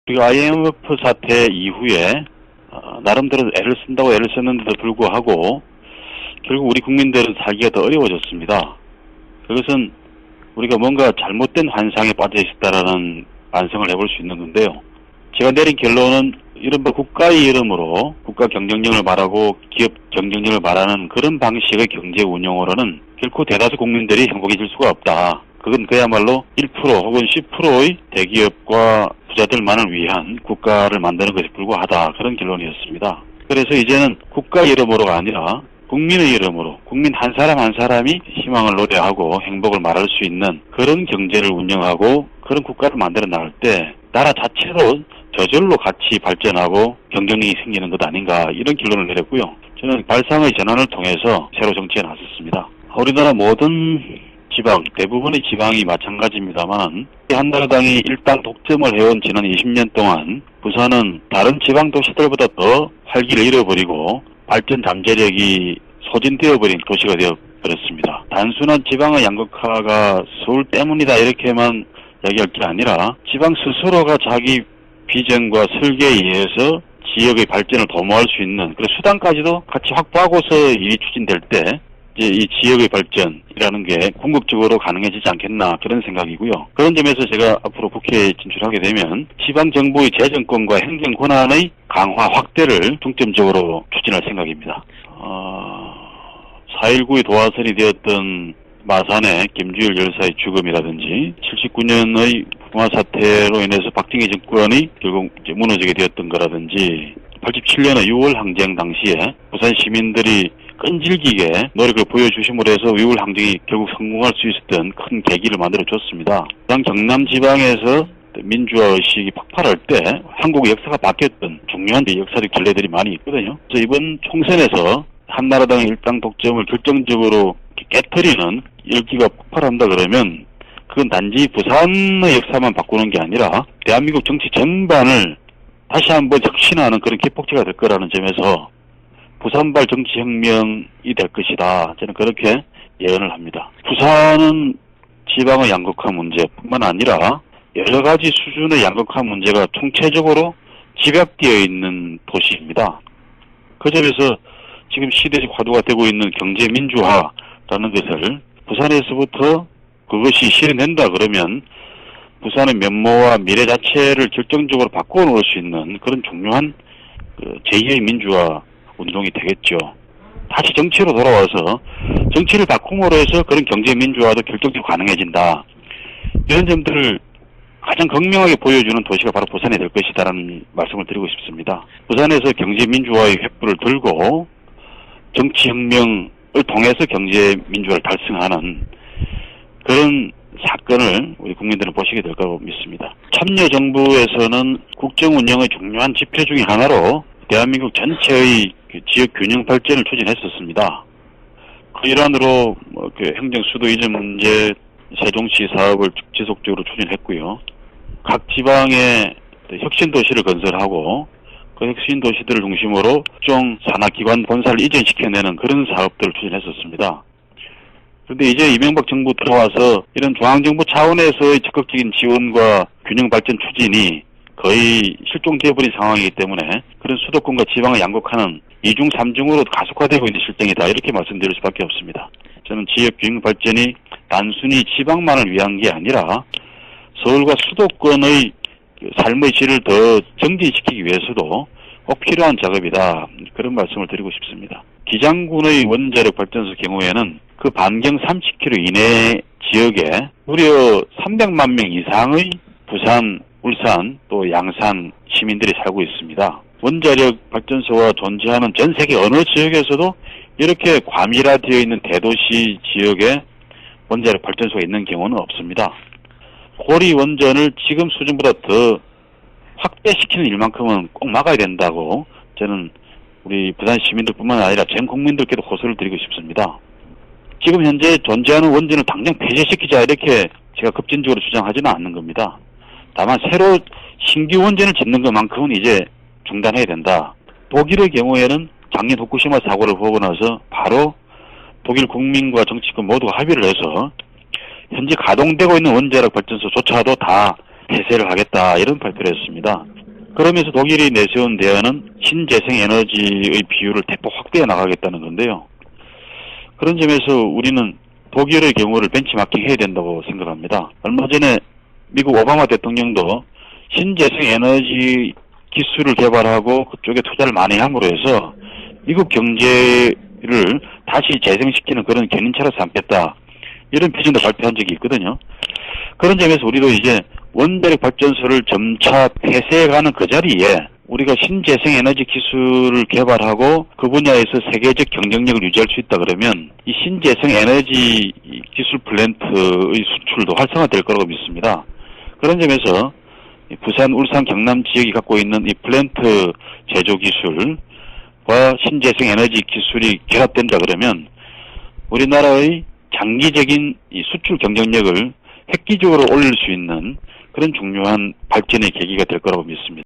우리가 IMF 사태 이후에 나름대로 애를 쓴다고 애를 썼는데도 불구하고 결국 우리 국민들은 살기가 더 어려워졌습니다. 그것은 우리가 뭔가 잘못된 환상에 빠져 있었다라는 반성을 해볼 수 있는 건데요. 제가 내린 결론은 이른바 국가의 이름으로 국가 경쟁력을 말하고 기업 경쟁력을 말하는 그런 방식의 경제 운영으로는 결코 대다수 국민들이 행복해질 수가 없다. 그건 그야말로 1% 혹은 10%의 대기업과 부자들만을 위한 국가를 만드는 것에 불과하다. 그런 결론이었습니다. 그래서 이제는 국가 이름으로가 아니라 국민의 이름으로 국민 한 사람 한 사람이 희망을 노래하고 행복을 말할 수 있는 그런 경제를 운영하고 그런 국가를 만들어 나갈 때 나라 자체도 저절로 같이 발전하고 경쟁력이 생기는 것 아닌가 이런 결론을 내렸고요. 저는 발상의 전환을 통해서 새로 정치에 나섰습니다. 우리나라 모든 지방, 대부분의 지방이 마찬가지입니다만 한나라당이 일당 독점을 해온 지난 20년 동안 부산은 다른 지방 도시들보다 더 활기를 잃어버리고 발전 잠재력이 소진되어버린 도시가 되어버렸습니다. 단순한 지방의 양극화가 서울 때문이다 이렇게만 이야기할 게 아니라 지방 스스로가 자기 비전과 설계에 의해서 지역의 발전을 도모할 수 있는 그런 수단까지도 같이 확보하고서 일이 추진될 때 이제 이 지역의 발전이라는 게 궁극적으로 가능해지지 않겠나 그런 생각이고요. 그런 점에서 제가 앞으로 국회에 진출하게 되면 지방정부의 재정권과 행정 권한의 강화 확대를 중점적으로 추진할 생각입니다. 4.19의 도화선이 되었던 마산의 김주일 열사의 죽음이라든지 79년의 부마 사태로 인해서 박정희 정권이 결국 이제 무너지게 되었던 거라든지 87년의 6월 항쟁 당시에 부산 시민들이 끈질기게 노력을 보여주심으로 해서 6월 항쟁이 결국 성공할 수 있었던 큰 계기를 만들어줬습니다. 부산 경남 지방에서 민주화 의식이 폭발할 때 한국의 역사가 바뀌었던 중요한 역사적 전례들이 많이 있거든요. 그래서 이번 총선에서 한나라당의 일당 독점을 결정적으로 깨트리는 열기가 폭발한다 그러면 그건 단지 부산의 역사만 바꾸는 게 아니라 대한민국 정치 전반을 다시 한번 혁신하는 그런 기폭제가 될 거라는 점에서 부산발 정치혁명이 될 것이다. 저는 그렇게 예언을 합니다. 부산은 지방의 양극화 문제뿐만 아니라 여러 가지 수준의 양극화 문제가 총체적으로 집약되어 있는 도시입니다. 그 점에서 지금 시대적 화두가 되고 있는 경제민주화라는 것을 부산에서부터 그것이 실현된다 그러면 부산의 면모와 미래 자체를 결정적으로 바꿔 놓을 수 있는 그런 중요한 제2의 민주화 운동이 되겠죠. 다시 정치로 돌아와서 정치를 바꿈으로 해서 그런 경제민주화도 결정적으로 가능해진다. 이런 점들을 가장 극명하게 보여주는 도시가 바로 부산이 될 것이다라는 말씀을 드리고 싶습니다. 부산에서 경제민주화의 횃불을 들고 정치혁명을 통해서 경제민주화를 달성하는 그런 사건을 우리 국민들은 보시게 될 거라고 믿습니다. 참여정부에서는 국정운영의 중요한 지표 중에 하나로 대한민국 전체의 지역 균형 발전을 추진했었습니다. 그 일환으로 행정 수도 이전 문제, 세종시 사업을 지속적으로 추진했고요. 각 지방에 혁신 도시를 건설하고 그 혁신 도시들을 중심으로 각종 산하기관 본사를 이전시켜내는 그런 사업들을 추진했었습니다. 그런데 이제 이명박 정부 들어와서 이런 중앙정부 차원에서의 적극적인 지원과 균형 발전 추진이 거의 실종되어버린 상황이기 때문에 그런 수도권과 지방의 양극화는 2중 3중으로 가속화되고 있는 실정이다 이렇게 말씀드릴 수밖에 없습니다. 저는 지역 균형 발전이 단순히 지방만을 위한 게 아니라 서울과 수도권의 삶의 질을 더 정진시키기 위해서도 꼭 필요한 작업이다 그런 말씀을 드리고 싶습니다. 기장군의 원자력 발전소 경우에는 그 반경 30km 이내 지역에 무려 300만 명 이상의 부산, 울산 또 양산 시민들이 살고 있습니다. 원자력 발전소가 존재하는 전 세계 어느 지역에서도 이렇게 과밀화되어 있는 대도시 지역에 원자력 발전소가 있는 경우는 없습니다. 고리 원전을 지금 수준보다 더 확대시키는 일만큼은 꼭 막아야 된다고 저는 우리 부산 시민들뿐만 아니라 전 국민들께도 호소를 드리고 싶습니다. 지금 현재 존재하는 원전을 당장 폐쇄시키자 이렇게 제가 급진적으로 주장하지는 않는 겁니다. 다만 새로 신규 원전을 짓는 것만큼은 이제 중단해야 된다. 독일의 경우에는 작년 후쿠시마 사고를 보고 나서 바로 독일 국민과 정치권 모두가 합의를 해서 현재 가동되고 있는 원자력 발전소조차도 다 폐쇄를 하겠다 이런 발표를 했습니다. 그러면서 독일이 내세운 대안은 신재생에너지의 비율을 대폭 확대해 나가겠다는 건데요. 그런 점에서 우리는 독일의 경우를 벤치마킹 해야 된다고 생각합니다. 얼마 전에 미국 오바마 대통령도 신재생에너지 기술을 개발하고 그쪽에 투자를 많이 함으로 해서 미국 경제를 다시 재생시키는 그런 견인차로 삼겠다. 이런 비전도 발표한 적이 있거든요. 그런 점에서 우리도 이제 원자력 발전소를 점차 폐쇄해가는 그 자리에 우리가 신재생에너지 기술을 개발하고 그 분야에서 세계적 경쟁력을 유지할 수 있다 그러면 이 신재생에너지 기술 플랜트의 수출도 활성화될 거라고 믿습니다. 그런 점에서 부산, 울산, 경남 지역이 갖고 있는 이 플랜트 제조 기술과 신재생에너지 기술이 결합된다 그러면 우리나라의 장기적인 이 수출 경쟁력을 획기적으로 올릴 수 있는 그런 중요한 발전의 계기가 될 거라고 믿습니다.